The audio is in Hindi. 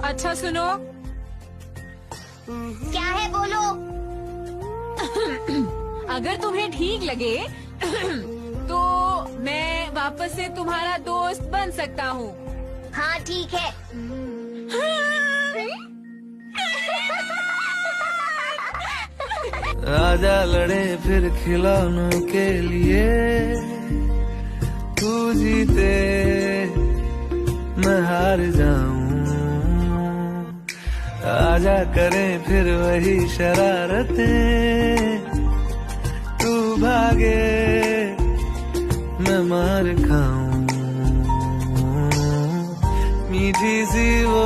अच्छा सुनो। क्या है बोलो। अगर तुम्हें ठीक लगे तो मैं वापस से तुम्हारा दोस्त बन सकता हूँ। हाँ ठीक है। आजा लड़े फिर खिलौनों के लिए, तू जीते मैं हार जाऊं। आजा करें फिर वही शरारतें, तू भागे मैं मार खाऊं। मीठी सी वो